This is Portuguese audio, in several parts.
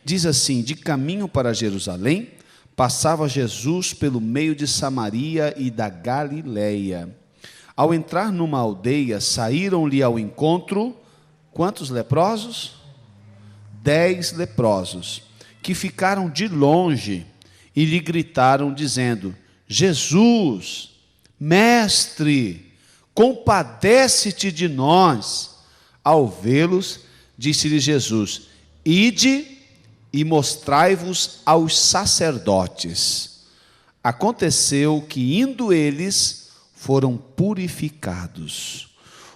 Diz assim: de caminho para Jerusalém, passava Jesus pelo meio de Samaria e da Galileia. Ao entrar numa aldeia, saíram-lhe ao encontro, quantos leprosos? 10 leprosos, que ficaram de longe e lhe gritaram, dizendo: Jesus, mestre, compadece-te de nós. Ao vê-los, disse-lhe Jesus: ide e mostrai-vos aos sacerdotes. Aconteceu que, indo eles, foram purificados.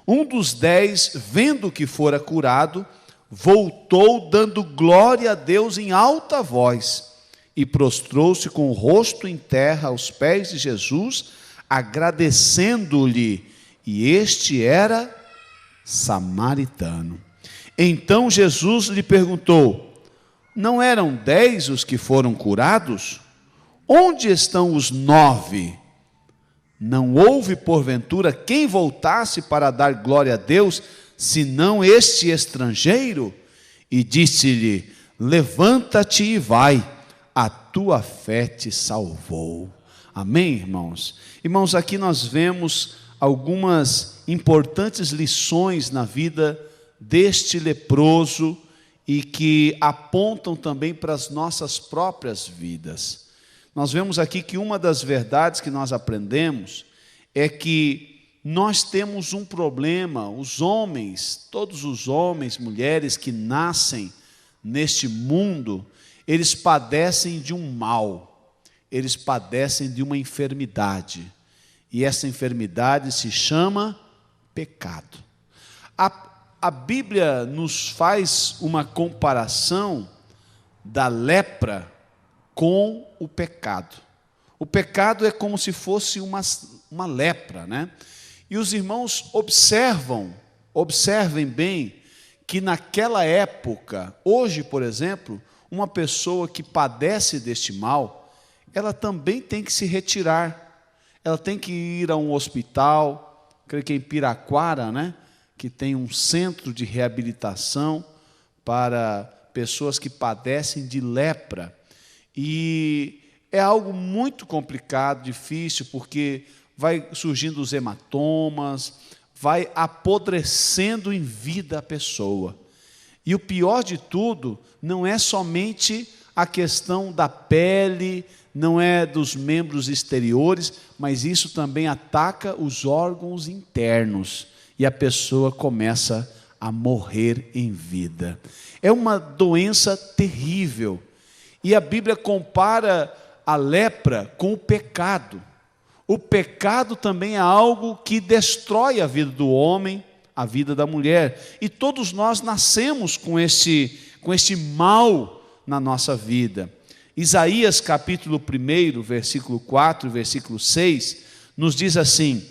Um dos 10, vendo que fora curado, voltou dando glória a Deus em alta voz, e prostrou-se com o rosto em terra aos pés de Jesus, agradecendo-lhe, e este era samaritano. Então Jesus lhe perguntou: não eram 10 os que foram curados? Onde estão os 9? Não houve, porventura, quem voltasse para dar glória a Deus, senão este estrangeiro? E disse-lhe: levanta-te e vai, a tua fé te salvou. Amém, irmãos? Irmãos, aqui nós vemos algumas importantes lições na vida deste leproso e que apontam também para as nossas próprias vidas. Nós vemos aqui que uma das verdades que nós aprendemos é que nós temos um problema, os homens, todos os homens, mulheres que nascem neste mundo, eles padecem de um mal, eles padecem de uma enfermidade, e essa enfermidade se chama pecado. A Bíblia nos faz uma comparação da lepra com o pecado. O pecado é como se fosse uma lepra, né? E os irmãos observem bem que naquela época, hoje, por exemplo, uma pessoa que padece deste mal, ela também tem que se retirar, ela tem que ir a um hospital, creio que em Piraquara, né? Que tem um centro de reabilitação para pessoas que padecem de lepra. E é algo muito complicado, difícil, porque vai surgindo os hematomas, vai apodrecendo em vida a pessoa. E o pior de tudo, não é somente a questão da pele, não é dos membros exteriores, mas isso também ataca os órgãos internos. E a pessoa começa a morrer em vida. É uma doença terrível. E a Bíblia compara a lepra com o pecado. O pecado também é algo que destrói a vida do homem, a vida da mulher. E todos nós nascemos com este mal na nossa vida. Isaías capítulo 1, versículo 4 e versículo 6, nos diz assim: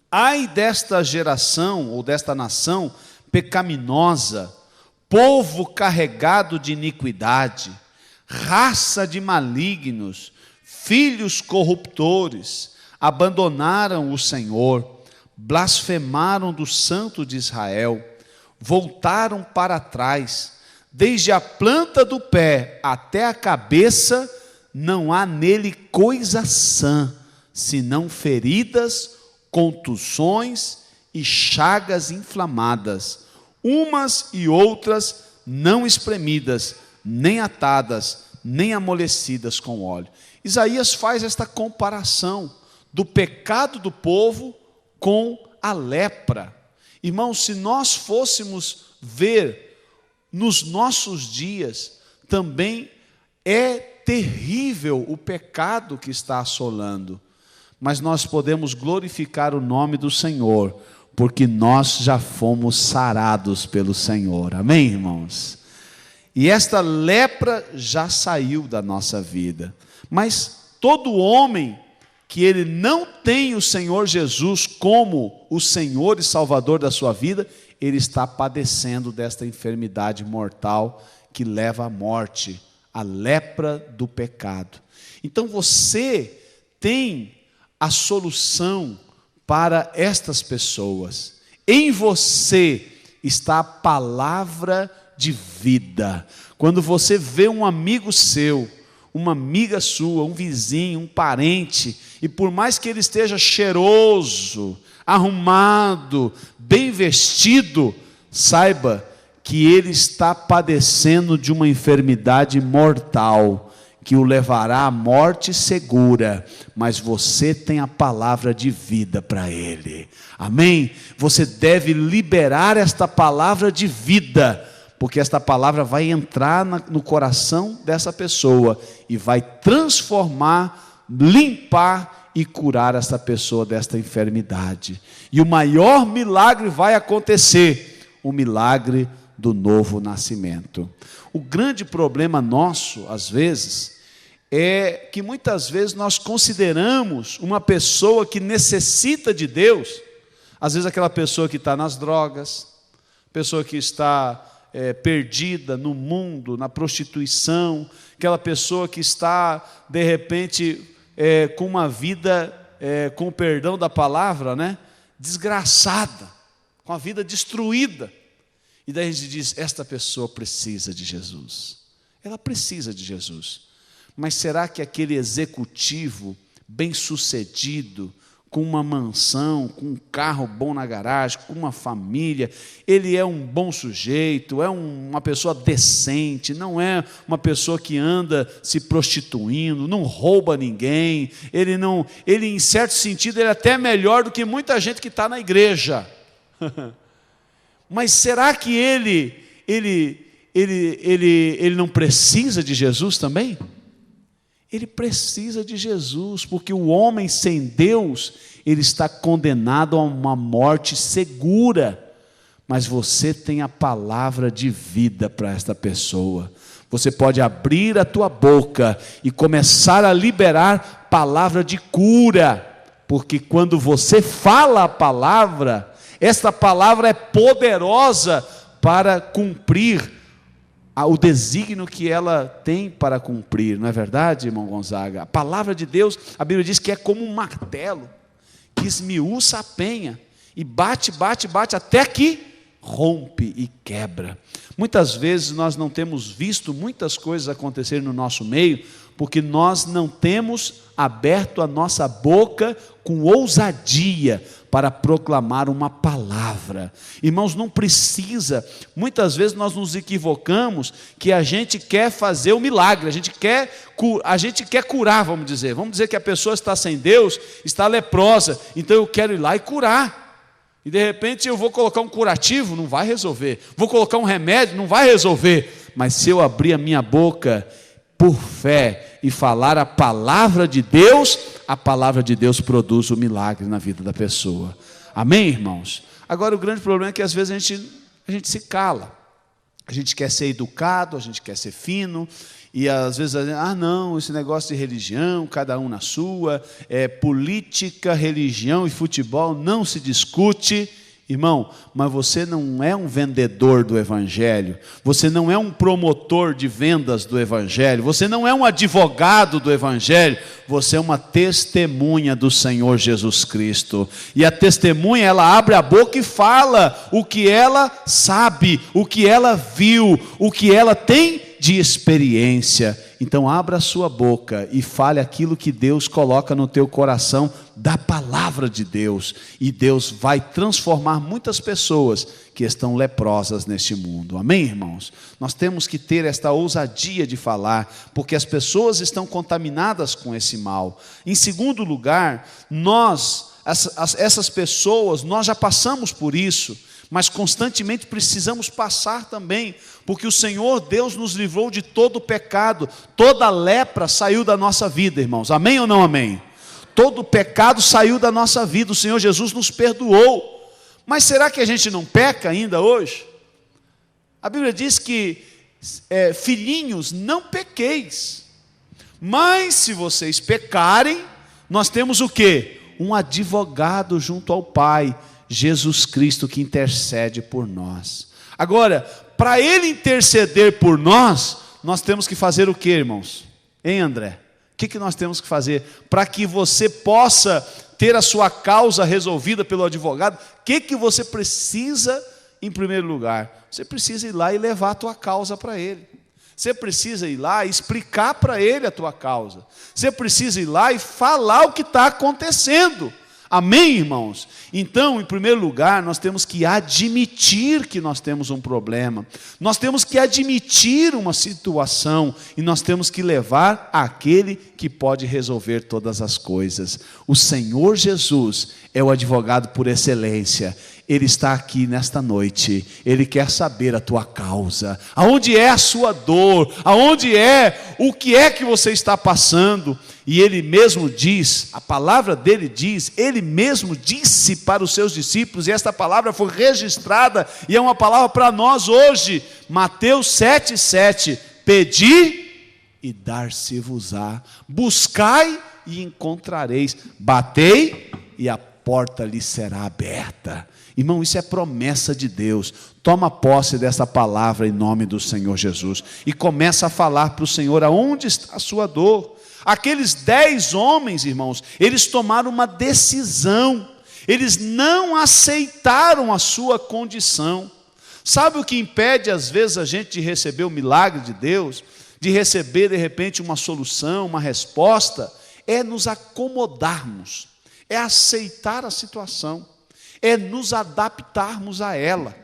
ai desta geração, ou desta nação pecaminosa, povo carregado de iniquidade, raça de malignos, filhos corruptores, abandonaram o Senhor, blasfemaram do Santo de Israel, voltaram para trás, desde a planta do pé até a cabeça, não há nele coisa sã, senão feridas, contusões e chagas inflamadas, umas e outras não espremidas, nem atadas, nem amolecidas com óleo. Isaías faz esta comparação do pecado do povo com a lepra. Irmãos, se nós fôssemos ver nos nossos dias, também é terrível o pecado que está assolando. Mas nós podemos glorificar o nome do Senhor, porque nós já fomos sarados pelo Senhor. Amém, irmãos? E esta lepra já saiu da nossa vida. Mas todo homem que ele não tem o Senhor Jesus como o Senhor e Salvador da sua vida, ele está padecendo desta enfermidade mortal que leva à morte, a lepra do pecado. Então você tem a solução para estas pessoas. Em você está a palavra de vida. Quando você vê um amigo seu, uma amiga sua, um vizinho, um parente, e por mais que ele esteja cheiroso, arrumado, bem vestido, saiba que ele está padecendo de uma enfermidade mortal, que o levará à morte segura, mas você tem a palavra de vida para ele, amém? Você deve liberar esta palavra de vida, porque esta palavra vai entrar no coração dessa pessoa, e vai transformar, limpar e curar esta pessoa desta enfermidade, e o maior milagre vai acontecer, o milagre do novo nascimento. O grande problema nosso, às vezes, é que muitas vezes nós consideramos uma pessoa que necessita de Deus, às vezes aquela pessoa que está nas drogas, pessoa que está perdida no mundo, na prostituição, aquela pessoa que está, de repente, com uma vida, com o perdão da palavra, né, desgraçada, com a vida destruída. E daí a gente diz, esta pessoa precisa de Jesus. Ela precisa de Jesus. Mas será que aquele executivo bem-sucedido, com uma mansão, com um carro bom na garagem, com uma família, ele é um bom sujeito, é uma pessoa decente, não é uma pessoa que anda se prostituindo, não rouba ninguém, ele em certo sentido, ele é até melhor do que muita gente que está na igreja. Mas será que ele não precisa de Jesus também? Ele precisa de Jesus, porque o homem sem Deus, ele está condenado a uma morte segura. Mas você tem a palavra de vida para esta pessoa. Você pode abrir a tua boca e começar a liberar palavra de cura, porque quando você fala a palavra, esta palavra é poderosa para cumprir o desígnio que ela tem para cumprir, não é verdade, irmão Gonzaga? A palavra de Deus, a Bíblia diz que é como um martelo, que esmiuça a penha, e bate, bate, bate, até que rompe e quebra. Muitas vezes nós não temos visto muitas coisas acontecer no nosso meio, porque nós não temos aberto a nossa boca com ousadia para proclamar uma palavra. Irmãos, não precisa, muitas vezes nós nos equivocamos que a gente quer fazer o milagre, a gente quer curar, vamos dizer que a pessoa está sem Deus, está leprosa, então eu quero ir lá e curar. E de repente eu vou colocar um curativo, não vai resolver. Vou colocar um remédio, não vai resolver. Mas se eu abrir a minha boca por fé e falar a palavra de Deus, a palavra de Deus produz o milagre na vida da pessoa. Amém, irmãos? Agora o grande problema é que às vezes a gente se cala. A gente quer ser educado, a gente quer ser fino, e às vezes, não, esse negócio de religião, cada um na sua, política, religião e futebol não se discute. Irmão, mas você não é um vendedor do Evangelho, você não é um promotor de vendas do Evangelho, você não é um advogado do Evangelho, você é uma testemunha do Senhor Jesus Cristo. E a testemunha, ela abre a boca e fala o que ela sabe, o que ela viu, o que ela tem de experiência. Então abra a sua boca e fale aquilo que Deus coloca no teu coração da palavra de Deus, e Deus vai transformar muitas pessoas que estão leprosas neste mundo. Amém, irmãos? Nós temos que ter esta ousadia de falar, porque as pessoas estão contaminadas com esse mal. Em segundo lugar, essas pessoas, nós já passamos por isso, mas constantemente precisamos passar também, porque o Senhor Deus nos livrou de todo o pecado, toda lepra saiu da nossa vida, irmãos. Amém ou não amém? Todo o pecado saiu da nossa vida, o Senhor Jesus nos perdoou. Mas será que a gente não peca ainda hoje? A Bíblia diz que, filhinhos, não pequeis, mas se vocês pecarem, nós temos o quê? Um advogado junto ao Pai, Jesus Cristo, que intercede por nós. Agora, para Ele interceder por nós, nós temos que fazer o que, irmãos? Hein, André? O que nós temos que fazer? Para que você possa ter a sua causa resolvida pelo advogado, o que você precisa em primeiro lugar, você precisa ir lá e levar a tua causa para ele. Você precisa ir lá e explicar para ele a tua causa. Você precisa ir lá e falar o que está acontecendo. Amém, irmãos? Então, em primeiro lugar, nós temos que admitir que nós temos um problema. Nós temos que admitir uma situação e nós temos que levar àquele que pode resolver todas as coisas. O Senhor Jesus é o advogado por excelência. Ele está aqui nesta noite, Ele quer saber a tua causa, aonde é a sua dor, aonde é, o que é que você está passando, e Ele mesmo diz, a palavra dele diz, Ele mesmo disse para os seus discípulos, e esta palavra foi registrada, e é uma palavra para nós hoje, Mateus 7,7, pedi e dar-se-vos-á, buscai e encontrareis, batei e a porta lhe será aberta. Irmão, isso é promessa de Deus. Toma posse dessa palavra em nome do Senhor Jesus e começa a falar para o Senhor aonde está a sua dor. Aqueles 10 homens, irmãos, eles tomaram uma decisão, eles não aceitaram a sua condição. Sabe o que impede às vezes a gente de receber o milagre de Deus, de receber de repente uma solução, uma resposta? É nos acomodarmos, é aceitar a situação, é nos adaptarmos a ela.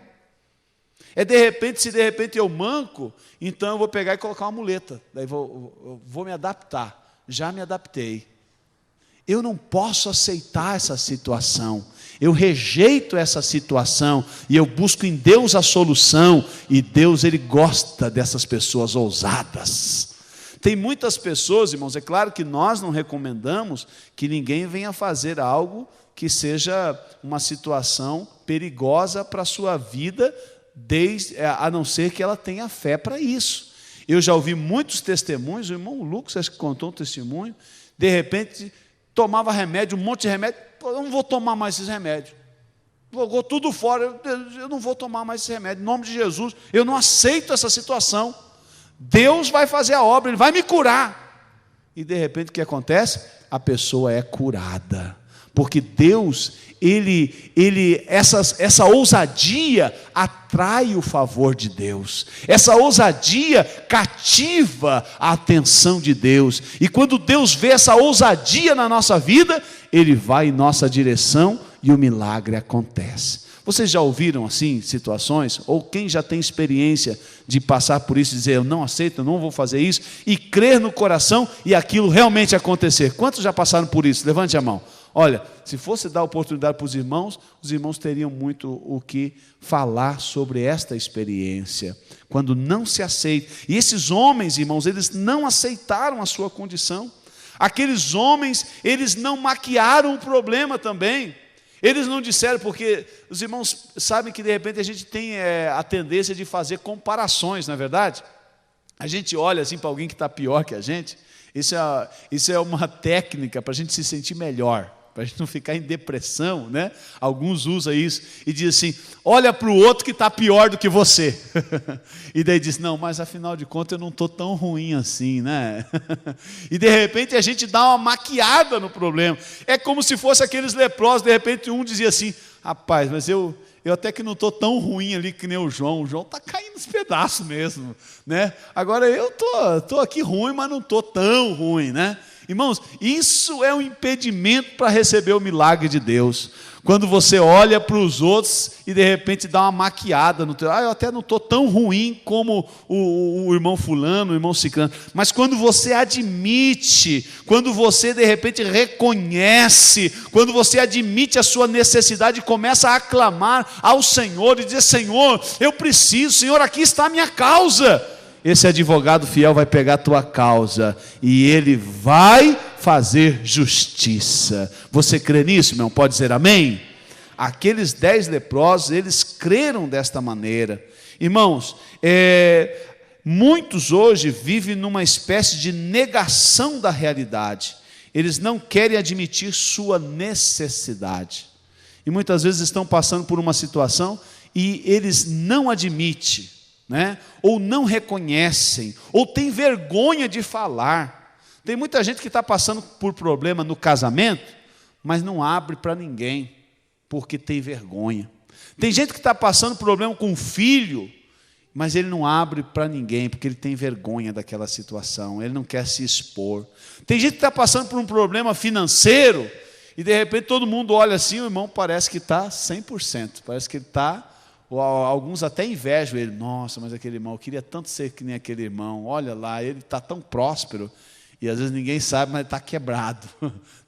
É de repente, se de repente eu manco, então eu vou pegar e colocar uma muleta, daí vou me adaptar, já me adaptei. Eu não posso aceitar essa situação, eu rejeito essa situação, e eu busco em Deus a solução, e Deus, Ele gosta dessas pessoas ousadas. Tem muitas pessoas, irmãos, é claro que nós não recomendamos que ninguém venha fazer algo que seja uma situação perigosa para a sua vida, a não ser que ela tenha fé para isso. Eu já ouvi muitos testemunhos, o irmão Lucas acho que contou um testemunho, de repente tomava remédio, um monte de remédio, eu não vou tomar mais esses remédios, jogou tudo fora, eu não vou tomar mais esse remédio, em nome de Jesus, eu não aceito essa situação, Deus vai fazer a obra, Ele vai me curar, e de repente o que acontece? A pessoa é curada, porque Deus, essa ousadia atrai o favor de Deus, essa ousadia cativa a atenção de Deus, e quando Deus vê essa ousadia na nossa vida, Ele vai em nossa direção e o milagre acontece. Vocês já ouviram assim situações, ou quem já tem experiência de passar por isso, dizer eu não aceito, eu não vou fazer isso, e crer no coração e aquilo realmente acontecer? Quantos já passaram por isso? Levante a mão. Olha, se fosse dar oportunidade para os irmãos teriam muito o que falar sobre esta experiência, quando não se aceita. E esses homens, irmãos, eles não aceitaram a sua condição. Aqueles homens, eles não maquiaram o problema também. Eles não disseram, porque os irmãos sabem que de repente a gente tem a tendência de fazer comparações, não é verdade? A gente olha assim para alguém que está pior que a gente, isso é uma técnica para a gente se sentir melhor, para a gente não ficar em depressão, né? Alguns usam isso e dizem assim, olha para o outro que está pior do que você. E daí diz, não, mas afinal de contas eu não estou tão ruim assim, né? E de repente a gente dá uma maquiada no problema. É como se fosse aqueles leprosos, de repente um dizia assim, rapaz, mas eu até que não estou tão ruim ali que nem o João está caindo nos pedaços mesmo, né? Agora eu estou aqui ruim, mas não estou tão ruim, né? Irmãos, isso é um impedimento para receber o milagre de Deus. Quando você olha para os outros e de repente dá uma maquiada no teu, eu até não estou tão ruim como o irmão fulano, o irmão ciclano, mas quando você admite, quando você de repente reconhece, quando você admite a sua necessidade e começa a aclamar ao Senhor e dizer, Senhor, eu preciso, Senhor, aqui está a minha causa. Esse advogado fiel vai pegar a tua causa e ele vai fazer justiça. Você crê nisso, irmão? Pode dizer amém? Aqueles 10 leprosos, eles creram desta maneira. Irmãos, muitos hoje vivem numa espécie de negação da realidade. Eles não querem admitir sua necessidade. E muitas vezes estão passando por uma situação e eles não admitem, né? Ou não reconhecem, ou têm vergonha de falar. Tem muita gente que está passando por problema no casamento, mas não abre para ninguém, porque tem vergonha. Tem gente que está passando problema com o filho, mas ele não abre para ninguém, porque ele tem vergonha daquela situação, ele não quer se expor. Tem gente que está passando por um problema financeiro, e de repente todo mundo olha assim, o irmão parece que está 100%, parece que ele está, alguns até invejam ele, nossa, mas aquele irmão, eu queria tanto ser que nem aquele irmão, olha lá, ele está tão próspero, e às vezes ninguém sabe, mas ele está quebrado,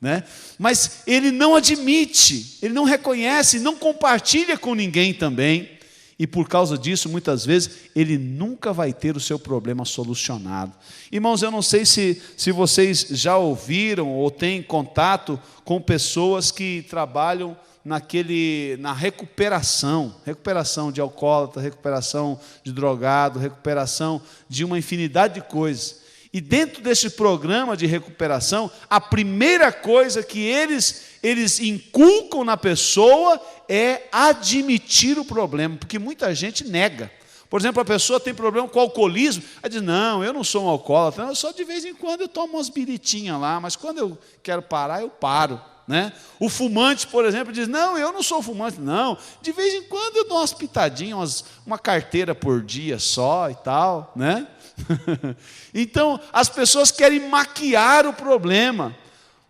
né? Mas ele não admite, ele não reconhece, não compartilha com ninguém também, e por causa disso, muitas vezes, ele nunca vai ter o seu problema solucionado. Irmãos, eu não sei se vocês já ouviram ou têm contato com pessoas que trabalham na recuperação de alcoólatra, recuperação de drogado, recuperação de uma infinidade de coisas. E dentro desse programa de recuperação, a primeira coisa que eles inculcam na pessoa é admitir o problema, porque muita gente nega. Por exemplo, a pessoa tem problema com o alcoolismo, ela diz, não, eu não sou um alcoólatra, eu só de vez em quando eu tomo umas biritinhas lá, mas quando eu quero parar, eu paro. Né? O fumante, por exemplo, diz, não, eu não sou fumante, não, de vez em quando eu dou umas pitadinhas, uma carteira por dia só e tal, né? Então, as pessoas querem maquiar o problema,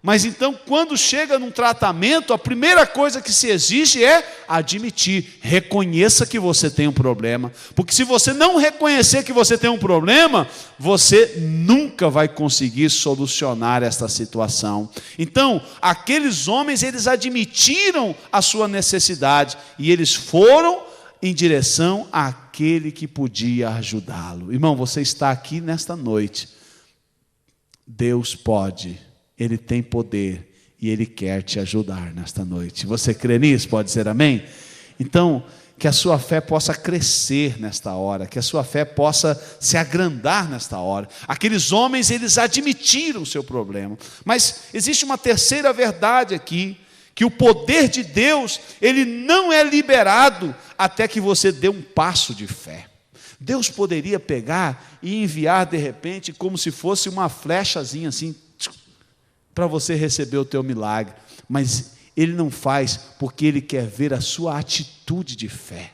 mas então, quando chega num tratamento, a primeira coisa que se exige é admitir, reconheça que você tem um problema, porque se você não reconhecer que você tem um problema, você nunca vai conseguir solucionar esta situação. Então, aqueles homens, eles admitiram a sua necessidade, e eles foram em direção àquele que podia ajudá-lo. Irmão, você está aqui nesta noite, Deus pode, Ele tem poder e Ele quer te ajudar nesta noite. Você crê nisso? Pode dizer amém? Então, que a sua fé possa crescer nesta hora, que a sua fé possa se agrandar nesta hora. Aqueles homens, eles admitiram o seu problema. Mas existe uma terceira verdade aqui, que o poder de Deus, ele não é liberado até que você dê um passo de fé. Deus poderia pegar e enviar de repente como se fosse uma flechazinha assim, para você receber o teu milagre, mas Ele não faz porque Ele quer ver a sua atitude de fé.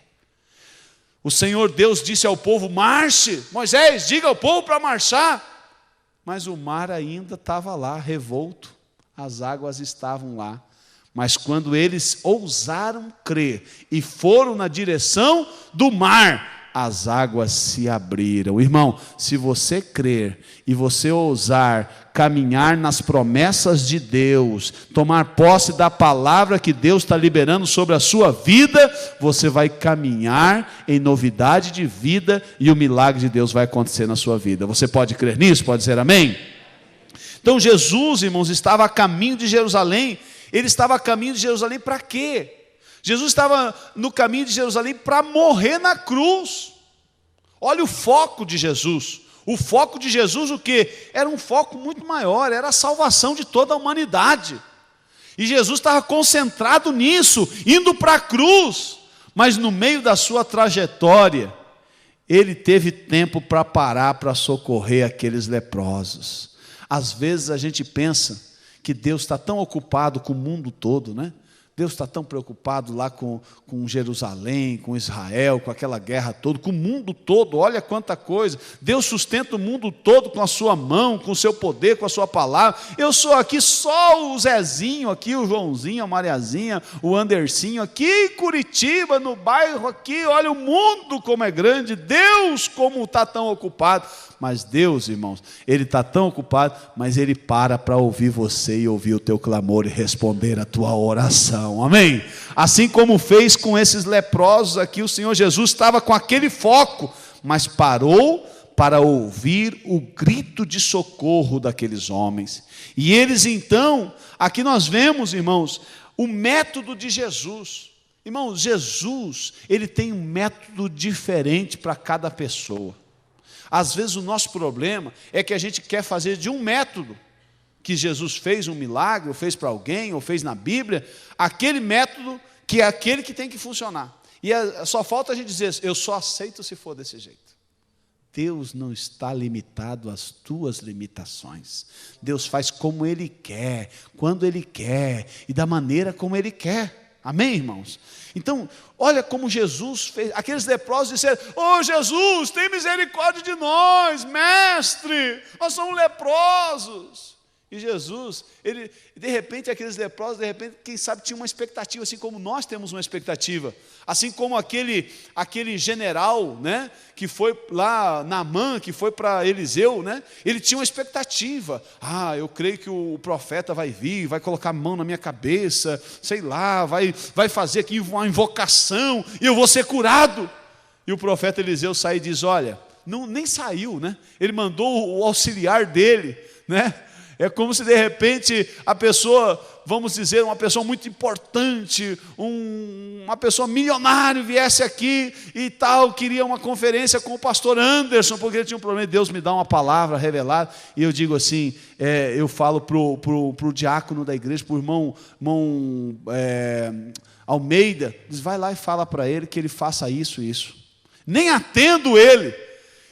O Senhor Deus disse ao povo, marche, Moisés, diga ao povo para marchar, mas o mar ainda estava lá, revolto, as águas estavam lá. Mas quando eles ousaram crer e foram na direção do mar, as águas se abriram. Irmão, se você crer e você ousar caminhar nas promessas de Deus, tomar posse da palavra que Deus está liberando sobre a sua vida, você vai caminhar em novidade de vida e o milagre de Deus vai acontecer na sua vida. Você pode crer nisso? Pode dizer amém? Então Jesus, irmãos, estava a caminho de Jerusalém. Ele estava a caminho de Jerusalém para quê? Jesus estava no caminho de Jerusalém para morrer na cruz. Olha o foco de Jesus. O foco de Jesus o quê? Era um foco muito maior, era a salvação de toda a humanidade. E Jesus estava concentrado nisso, indo para a cruz. Mas no meio da sua trajetória, ele teve tempo para parar, para socorrer aqueles leprosos. Às vezes a gente pensa que Deus está tão ocupado com o mundo todo, né? Deus está tão preocupado lá com Jerusalém, com Israel, com aquela guerra toda, com o mundo todo, olha quanta coisa. Deus sustenta o mundo todo com a sua mão, com o seu poder, com a sua palavra. Eu sou aqui só o Zezinho, aqui o Joãozinho, a Mariazinha, o Andercinho, aqui em Curitiba, no bairro aqui, olha o mundo como é grande, Deus como está tão ocupado. Mas Deus, irmãos, Ele está tão ocupado, mas Ele para ouvir você e ouvir o teu clamor e responder a tua oração, amém? Assim como fez com esses leprosos aqui, o Senhor Jesus estava com aquele foco, mas parou para ouvir o grito de socorro daqueles homens. E eles então, aqui nós vemos, irmãos, o método de Jesus. Irmãos, Jesus, Ele tem um método diferente para cada pessoa. Às vezes o nosso problema é que a gente quer fazer de um método, que Jesus fez um milagre, ou fez para alguém, ou fez na Bíblia, aquele método que é aquele que tem que funcionar. E só falta a gente dizer, eu só aceito se for desse jeito. Deus não está limitado às tuas limitações. Deus faz como Ele quer, quando Ele quer, e da maneira como Ele quer. Amém, irmãos? Então, olha como Jesus fez. Aqueles leprosos disseram: "Oh Jesus, tem misericórdia de nós, mestre, nós somos leprosos." E Jesus, ele, de repente, aqueles leprosos, de repente, quem sabe, tinha uma expectativa, assim como nós temos uma expectativa. Assim como aquele general, né, que foi lá, Naamã, que foi para Eliseu, né, ele tinha uma expectativa. Eu creio que o profeta vai vir, vai colocar a mão na minha cabeça, sei lá, vai fazer aqui uma invocação, e eu vou ser curado. E o profeta Eliseu sai e diz: olha, nem saiu, né? Ele mandou o auxiliar dele, né? É como se de repente a pessoa, vamos dizer, uma pessoa muito importante, uma pessoa milionária viesse aqui e tal, queria uma conferência com o pastor Anderson, porque ele tinha um problema. Deus me dá uma palavra revelada, e eu digo assim, eu falo pro diácono da igreja, pro irmão Almeida, diz: vai lá e fala para ele que ele faça isso e isso. Nem atendo ele.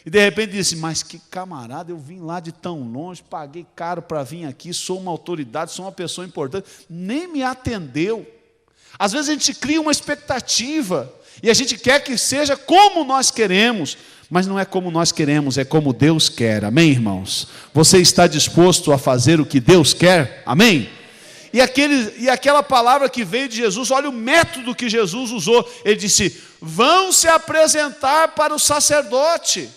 E de repente disse: mas que camarada, eu vim lá de tão longe, paguei caro para vir aqui, sou uma autoridade, sou uma pessoa importante, nem me atendeu. Às vezes a gente cria uma expectativa, e a gente quer que seja como nós queremos, mas não é como nós queremos, é como Deus quer. Amém, irmãos? Você está disposto a fazer o que Deus quer? Amém? E aquela palavra que veio de Jesus, olha o método que Jesus usou. Ele disse: vão se apresentar para o sacerdote.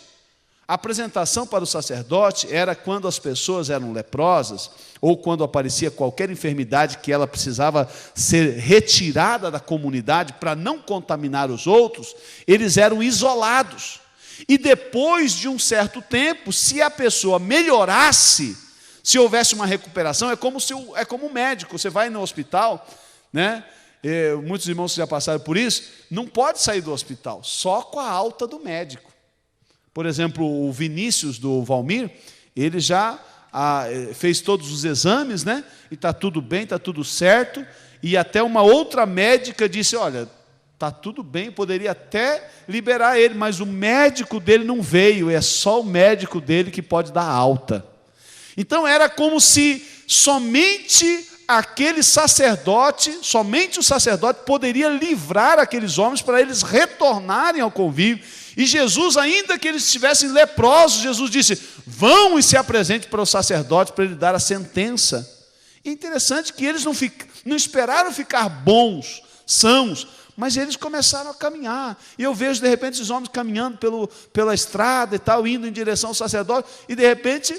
A apresentação para o sacerdote era quando as pessoas eram leprosas, ou quando aparecia qualquer enfermidade que ela precisava ser retirada da comunidade para não contaminar os outros, eles eram isolados. E depois de um certo tempo, se a pessoa melhorasse, se houvesse uma recuperação, é como um médico. Você vai no hospital, né? Muitos irmãos já passaram por isso, não pode sair do hospital, só com a alta do médico. Por exemplo, o Vinícius do Valmir, ele já fez todos os exames, né? E está tudo bem, está tudo certo, e até uma outra médica disse: olha, está tudo bem, poderia até liberar ele, mas o médico dele não veio, é só o médico dele que pode dar alta. Então era como se somente aquele sacerdote, somente o sacerdote poderia livrar aqueles homens para eles retornarem ao convívio. E Jesus, ainda que eles estivessem leprosos, Jesus disse: vão e se apresente para o sacerdote para ele dar a sentença. E é interessante que eles não esperaram ficar bons, sãos, mas eles começaram a caminhar. E eu vejo de repente esses homens caminhando pela estrada e tal, indo em direção ao sacerdote, e de repente,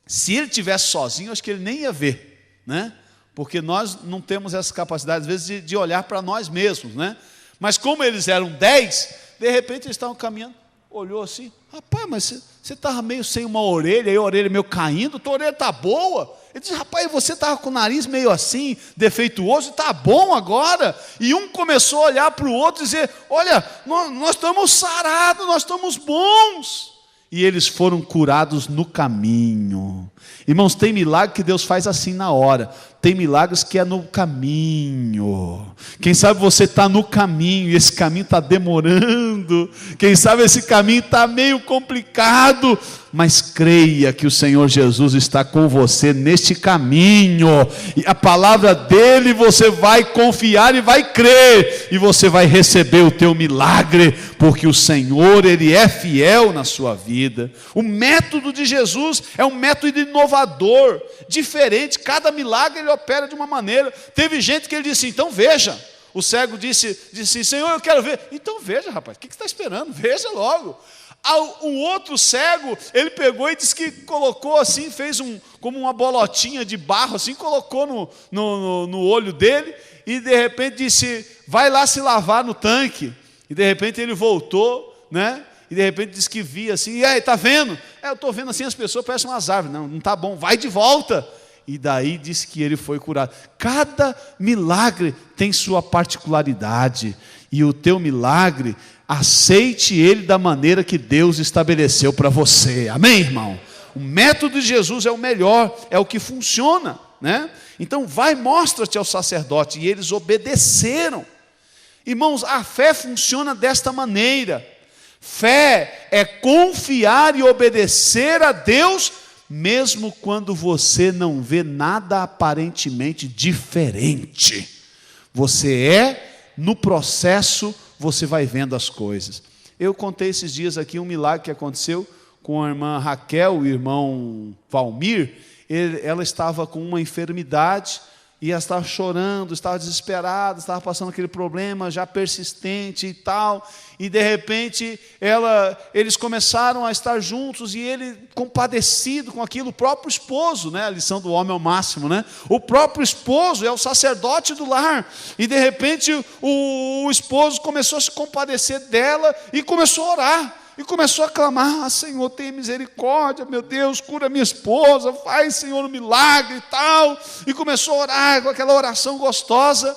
se ele estivesse sozinho, acho que ele nem ia ver, né? Porque nós não temos essa capacidade, às vezes, de olhar para nós mesmos, né? Mas como eles eram 10, de repente eles estavam caminhando, olhou assim: rapaz, mas você estava meio sem uma orelha, aí a orelha meio caindo, tua orelha está boa. Ele disse: rapaz, você estava com o nariz meio assim, defeituoso, está bom agora. E um começou a olhar para o outro e dizer: olha, nós estamos sarados, nós estamos bons. E eles foram curados no caminho. Irmãos, tem milagre que Deus faz assim na hora. Tem milagres que é no caminho. Quem sabe você está no caminho e esse caminho está demorando. Quem sabe esse caminho está meio complicado. Mas creia que o Senhor Jesus está com você neste caminho. E a palavra dele você vai confiar e vai crer. E você vai receber o teu milagre. Porque o Senhor, Ele é fiel na sua vida. O método de Jesus é um método inovador, diferente. Cada milagre Ele opera de uma maneira. Teve gente que ele disse: então veja. O cego disse: Senhor, eu quero ver. Então veja, rapaz, o que você está esperando? Veja logo. Um outro cego, ele pegou e disse que colocou assim, fez como uma bolotinha de barro assim, colocou no olho dele, e de repente disse: vai lá se lavar no tanque. E de repente ele voltou, né? E de repente disse que via assim: e aí, está vendo? Eu estou vendo assim, as pessoas parecem umas árvores. Não está bom, vai de volta. E daí disse que ele foi curado. Cada milagre tem sua particularidade. E o teu milagre, aceite ele da maneira que Deus estabeleceu para você. Amém, irmão? O método de Jesus é o melhor, é o que funciona, né? Então vai, mostra-te ao sacerdote. E eles obedeceram. Irmãos, a fé funciona desta maneira. Fé é confiar e obedecer a Deus, mesmo quando você não vê nada aparentemente diferente. Você é, no processo, você vai vendo as coisas. Eu contei esses dias aqui um milagre que aconteceu com a irmã Raquel, o irmão Valmir. Ela estava com uma enfermidade, e ela estava chorando, estava desesperada, estava passando aquele problema já persistente e tal, e de repente eles começaram a estar juntos, e ele compadecido com aquilo, o próprio esposo, né? A lição do homem é o máximo, né? O próprio esposo é o sacerdote do lar, e de repente o esposo começou a se compadecer dela, e começou a orar, e começou a clamar: Senhor, tenha misericórdia, meu Deus, cura minha esposa, faz, Senhor, um milagre e tal. E começou a orar com aquela oração gostosa.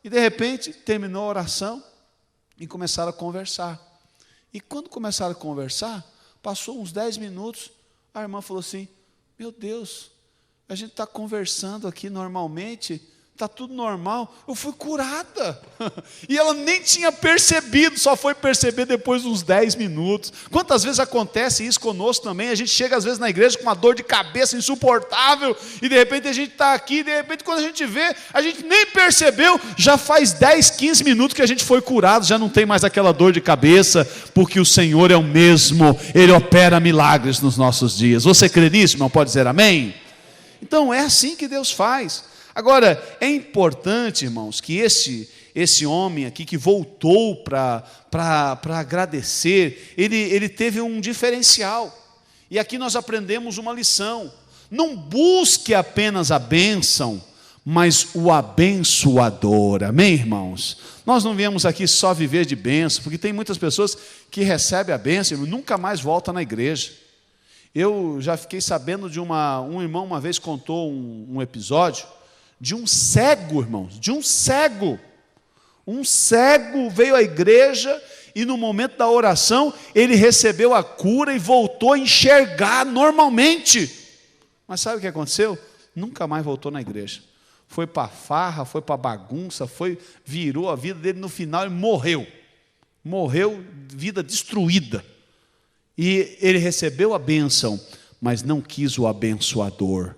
E de repente terminou a oração e começaram a conversar. E quando começaram a conversar, passou uns 10 minutos, a irmã falou assim: meu Deus, a gente está conversando aqui normalmente, está tudo normal, eu fui curada. E ela nem tinha percebido, só foi perceber depois de uns 10 minutos. Quantas vezes acontece isso conosco também? A gente chega às vezes na igreja com uma dor de cabeça insuportável, e de repente a gente está aqui, e de repente quando a gente vê, a gente nem percebeu, já faz 10, 15 minutos que a gente foi curado, já não tem mais aquela dor de cabeça, porque o Senhor é o mesmo, Ele opera milagres nos nossos dias. Você crê nisso, irmão? Pode dizer amém? Então é assim que Deus faz. Agora, é importante, irmãos, que esse homem aqui que voltou para agradecer, ele teve um diferencial. E aqui nós aprendemos uma lição: não busque apenas a bênção, mas o abençoador. Amém, irmãos? Nós não viemos aqui só viver de bênção, porque tem muitas pessoas que recebem a bênção e nunca mais voltam na igreja. Eu já fiquei sabendo de um irmão uma vez contou um episódio de um cego, irmãos, de um cego. Um cego veio à igreja e no momento da oração ele recebeu a cura e voltou a enxergar normalmente. Mas sabe o que aconteceu? Nunca mais voltou na igreja. Foi para farra, foi para bagunça, virou a vida dele, no final ele morreu. Morreu, vida destruída. E ele recebeu a bênção, mas não quis o abençoador.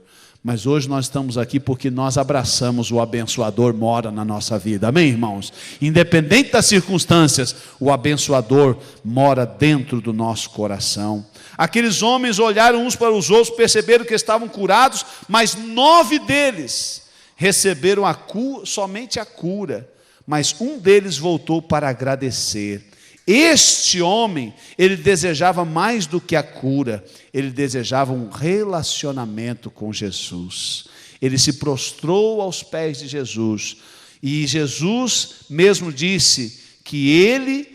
Mas hoje nós estamos aqui porque nós abraçamos o abençoador, mora na nossa vida. Amém, irmãos? Independente das circunstâncias, o abençoador mora dentro do nosso coração. Aqueles homens olharam uns para os outros, perceberam que estavam curados, mas 9 deles receberam somente a cura, mas um deles voltou para agradecer. Este homem, ele desejava mais do que a cura, ele desejava um relacionamento com Jesus. Ele se prostrou aos pés de Jesus, e Jesus mesmo disse que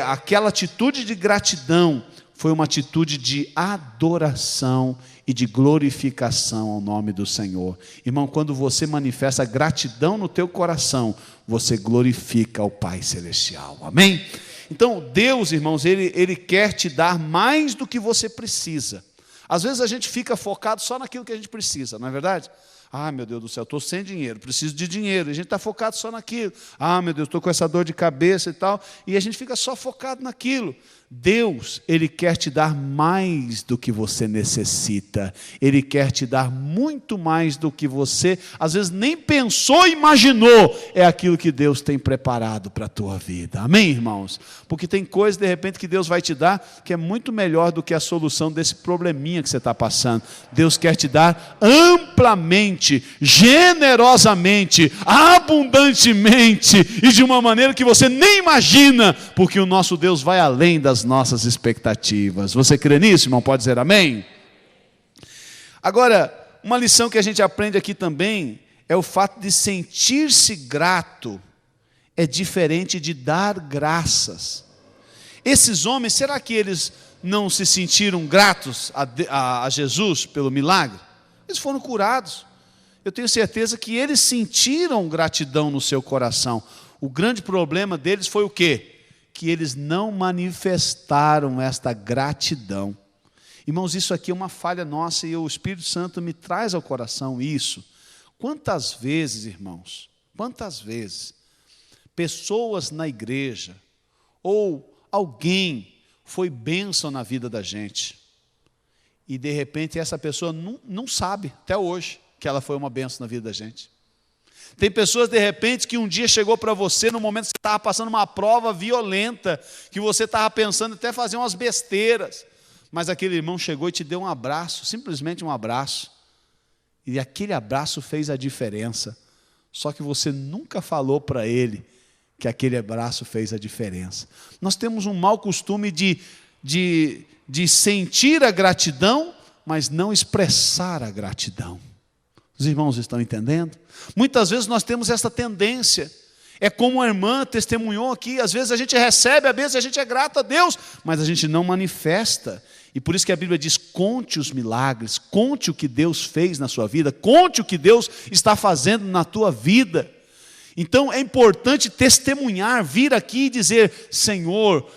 aquela atitude de gratidão foi uma atitude de adoração e de glorificação ao nome do Senhor. Irmão, quando você manifesta gratidão no teu coração, você glorifica o Pai Celestial. Amém? Então, Deus, irmãos, Ele quer te dar mais do que você precisa. Às vezes a gente fica focado só naquilo que a gente precisa, não é verdade? Ah, meu Deus do céu, estou sem dinheiro, preciso de dinheiro. E a gente está focado só naquilo. Ah, meu Deus, estou com essa dor de cabeça e tal. E a gente fica só focado naquilo. Deus, Ele quer te dar mais do que você necessita. Ele quer te dar muito mais do que você, às vezes, nem pensou, imaginou. É aquilo que Deus tem preparado para a tua vida. Amém, irmãos? Porque tem coisas, de repente, que Deus vai te dar, que é muito melhor do que a solução desse probleminha que você está passando. Deus quer te dar amplamente, generosamente, abundantemente, e de uma maneira que você nem imagina, porque o nosso Deus vai além das nossas expectativas. Você crê nisso, irmão? Pode dizer amém? Agora, uma lição que a gente aprende aqui também é o fato de sentir-se grato é diferente de dar graças. Esses homens, será que eles não se sentiram gratos a Jesus pelo milagre? Eles foram curados. Eu tenho certeza que eles sentiram gratidão no seu coração. O grande problema deles foi o quê? Que eles não manifestaram esta gratidão. Irmãos, isso aqui é uma falha nossa, e o Espírito Santo me traz ao coração isso. Quantas vezes, irmãos, quantas vezes pessoas na igreja ou alguém foi bênção na vida da gente, e de repente essa pessoa não sabe até hoje que ela foi uma bênção na vida da gente. Tem pessoas, de repente, que um dia chegou para você, no momento que você estava passando uma prova violenta, que você estava pensando até fazer umas besteiras, mas aquele irmão chegou e te deu um abraço, simplesmente um abraço, e aquele abraço fez a diferença, só que você nunca falou para ele que aquele abraço fez a diferença. Nós temos um mau costume de sentir a gratidão, mas não expressar a gratidão. Os irmãos estão entendendo? Muitas vezes nós temos essa tendência. É como a irmã testemunhou aqui, às vezes a gente recebe a bênção, a gente é grato a Deus, mas a gente não manifesta. E por isso que a Bíblia diz, conte os milagres, conte o que Deus fez na sua vida, conte o que Deus está fazendo na tua vida. Então é importante testemunhar, vir aqui e dizer, Senhor,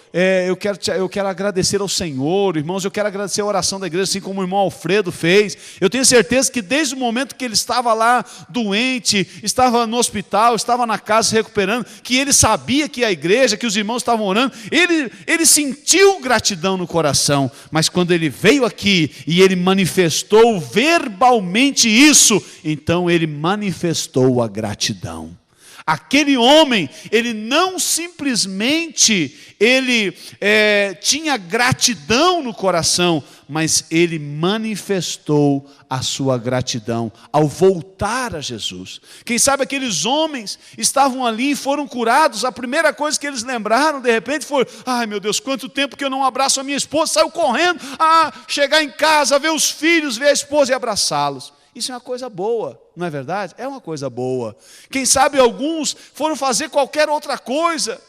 eu quero agradecer ao Senhor, irmãos, eu quero agradecer a oração da igreja, assim como o irmão Alfredo fez. Eu tenho certeza que desde o momento que ele estava lá doente, estava no hospital, estava na casa se recuperando, que ele sabia que a igreja, que os irmãos estavam orando, ele sentiu gratidão no coração, mas quando ele veio aqui e ele manifestou verbalmente isso, então ele manifestou a gratidão. Aquele homem, ele não simplesmente, tinha gratidão no coração, mas ele manifestou a sua gratidão ao voltar a Jesus. Quem sabe aqueles homens estavam ali e foram curados, a primeira coisa que eles lembraram de repente foi, ai meu Deus, quanto tempo que eu não abraço a minha esposa, saiu correndo, chegar em casa, ver os filhos, ver a esposa e abraçá-los. Isso é uma coisa boa, não é verdade? É uma coisa boa. Quem sabe alguns foram fazer qualquer outra coisa,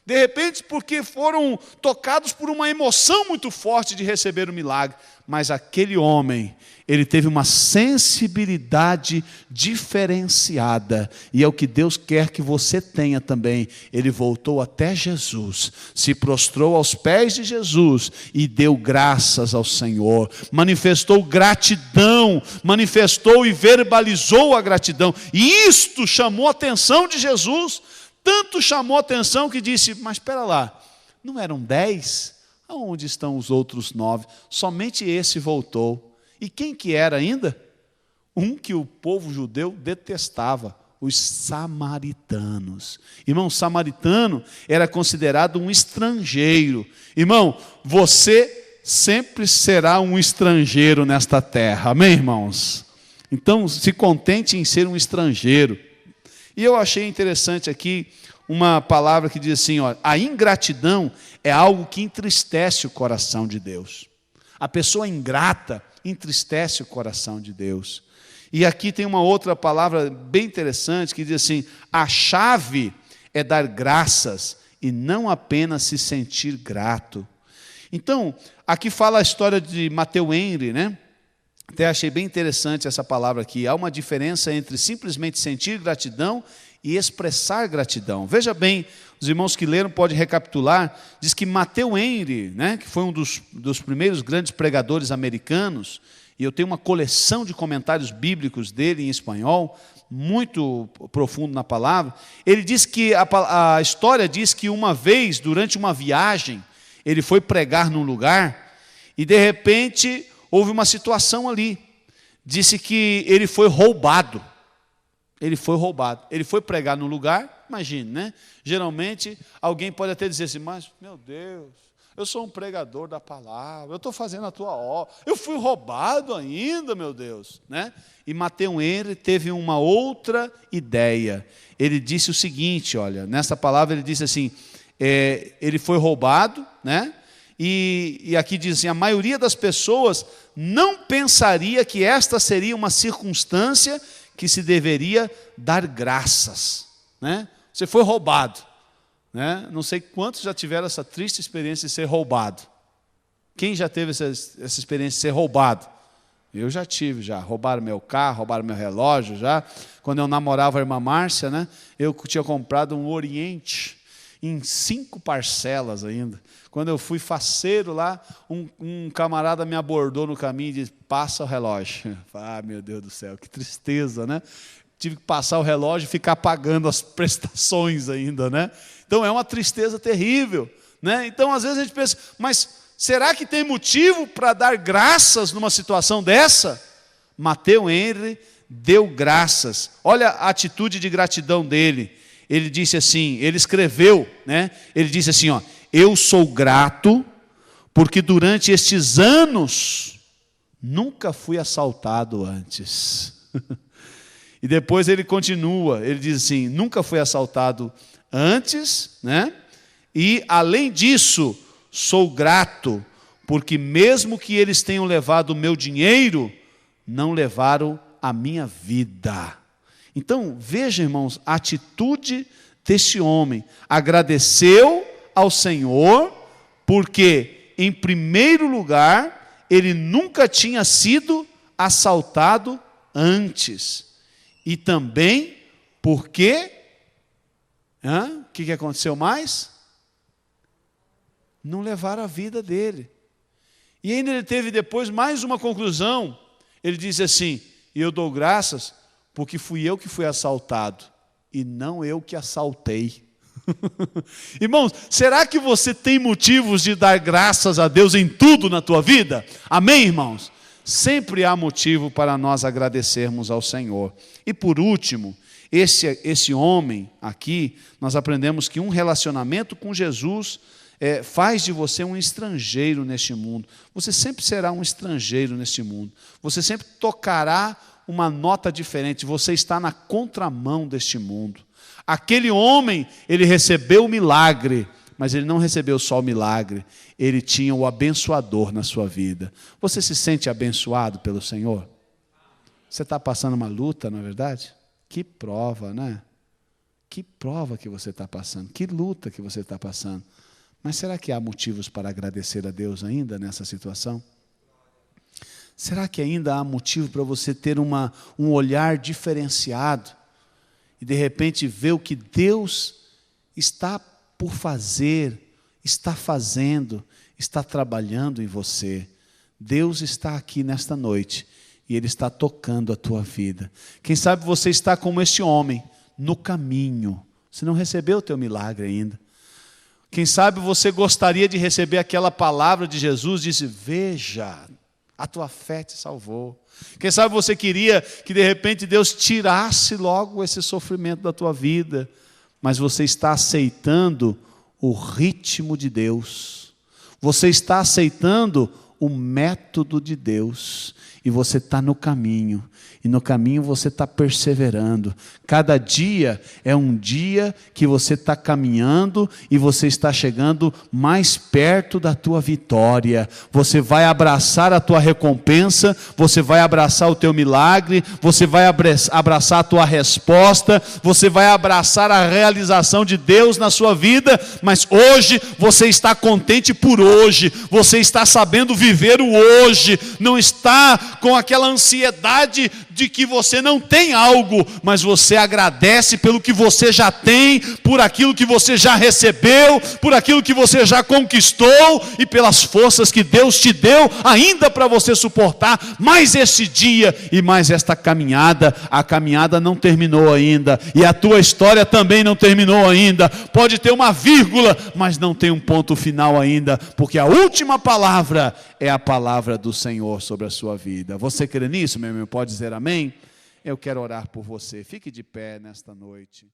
de repente porque foram tocados por uma emoção muito forte de receber o milagre. Mas aquele homem, ele teve uma sensibilidade diferenciada, e é o que Deus quer que você tenha também. Ele voltou até Jesus, se prostrou aos pés de Jesus e deu graças ao Senhor, manifestou gratidão, manifestou e verbalizou a gratidão, e isto chamou a atenção de Jesus, tanto chamou a atenção que disse, mas espera lá, não eram 10? Aonde estão os outros 9? Somente esse voltou. E quem que era ainda? Um que o povo judeu detestava, os samaritanos. Irmão, samaritano era considerado um estrangeiro. Irmão, você sempre será um estrangeiro nesta terra. Amém, irmãos? Então, se contente em ser um estrangeiro. E eu achei interessante aqui uma palavra que diz assim, ó, a ingratidão é algo que entristece o coração de Deus. A pessoa ingrata entristece o coração de Deus. E aqui tem uma outra palavra bem interessante que diz assim, a chave é dar graças e não apenas se sentir grato. Então, aqui fala a história de Matthew Henry, né? Até achei bem interessante essa palavra aqui. Há uma diferença entre simplesmente sentir gratidão e expressar gratidão. Veja bem, os irmãos que leram podem recapitular, diz que Matthew Henry, né, que foi um dos primeiros grandes pregadores americanos, e eu tenho uma coleção de comentários bíblicos dele em espanhol, muito profundo na palavra, ele diz que, a história diz que uma vez, durante uma viagem, ele foi pregar num lugar, e de repente houve uma situação ali, disse que ele foi roubado. Ele foi roubado. Ele foi pregar num lugar, imagine, né? Geralmente, alguém pode até dizer assim, mas, meu Deus, eu sou um pregador da palavra, eu estou fazendo a tua obra, eu fui roubado ainda, meu Deus, né? E Matthew Henry teve uma outra ideia. Ele disse o seguinte, olha, nessa palavra ele disse assim, ele foi roubado, né? E aqui diz assim, a maioria das pessoas não pensaria que esta seria uma circunstância que se deveria dar graças, né? Você foi roubado, né? Não sei quantos já tiveram essa triste experiência de ser roubado. Quem já teve essa experiência de ser roubado? Eu já tive, já. Roubaram meu carro, roubaram meu relógio, já. Quando eu namorava a irmã Márcia, né? Eu tinha comprado um Oriente em 5 parcelas ainda. Quando eu fui faceiro lá, um camarada me abordou no caminho e disse, passa o relógio. Ah, meu Deus do céu, que tristeza, né? Tive que passar o relógio e ficar pagando as prestações ainda, né? Então é uma tristeza terrível, né? Então às vezes a gente pensa, mas será que tem motivo para dar graças numa situação dessa? Matthew Henry deu graças. Olha a atitude de gratidão dele. Ele disse assim, ele escreveu, né? Ele disse assim, ó, eu sou grato porque durante estes anos nunca fui assaltado antes. E depois ele continua, ele diz assim, nunca fui assaltado antes, né? E além disso, sou grato, porque mesmo que eles tenham levado o meu dinheiro, não levaram a minha vida. Então, veja, irmãos, a atitude deste homem. Agradeceu ao Senhor, porque, em primeiro lugar, ele nunca tinha sido assaltado antes. E também porque, o que aconteceu mais? Não levaram a vida dele. E ainda ele teve depois mais uma conclusão. Ele disse assim, e eu dou graças porque fui eu que fui assaltado e não eu que assaltei. Irmãos, será que você tem motivos de dar graças a Deus em tudo na tua vida? Amém, irmãos? Sempre há motivo para nós agradecermos ao Senhor. E por último, esse homem aqui, nós aprendemos que um relacionamento com Jesus faz de você um estrangeiro neste mundo. Você sempre será um estrangeiro neste mundo. Você sempre tocará uma nota diferente. Você está na contramão deste mundo. Aquele homem, ele recebeu o milagre, mas ele não recebeu só o milagre. Ele tinha o abençoador na sua vida. Você se sente abençoado pelo Senhor? Você está passando uma luta, não é verdade? Que prova, né? Que prova que você está passando. Que luta que você está passando. Mas será que há motivos para agradecer a Deus ainda nessa situação? Será que ainda há motivo para você ter um olhar diferenciado e de repente ver o que Deus está por fazer, está fazendo, está trabalhando em você? Deus está aqui nesta noite e Ele está tocando a tua vida. Quem sabe você está como este homem, no caminho. Você não recebeu o teu milagre ainda. Quem sabe você gostaria de receber aquela palavra de Jesus, disse, veja, a tua fé te salvou. Quem sabe você queria que de repente Deus tirasse logo esse sofrimento da tua vida, mas você está aceitando o ritmo de Deus. Você está aceitando o método de Deus. E você está no caminho. E no caminho você está perseverando. Cada dia é um dia que você está caminhando e você está chegando mais perto da tua vitória. Você vai abraçar a tua recompensa, você vai abraçar o teu milagre, você vai abraçar a tua resposta, você vai abraçar a realização de Deus na sua vida, mas hoje você está contente por hoje, você está sabendo viver o hoje, não está com aquela ansiedade de que você não tem algo, mas você agradece pelo que você já tem, por aquilo que você já recebeu, por aquilo que você já conquistou e pelas forças que Deus te deu ainda para você suportar mais esse dia e mais esta caminhada. A caminhada não terminou ainda e a tua história também não terminou ainda. Pode ter uma vírgula, mas não tem um ponto final ainda, porque a última palavra é a palavra do Senhor sobre a sua vida. Você crê nisso, meu irmão? Pode dizer amém? Eu quero orar por você. Fique de pé nesta noite.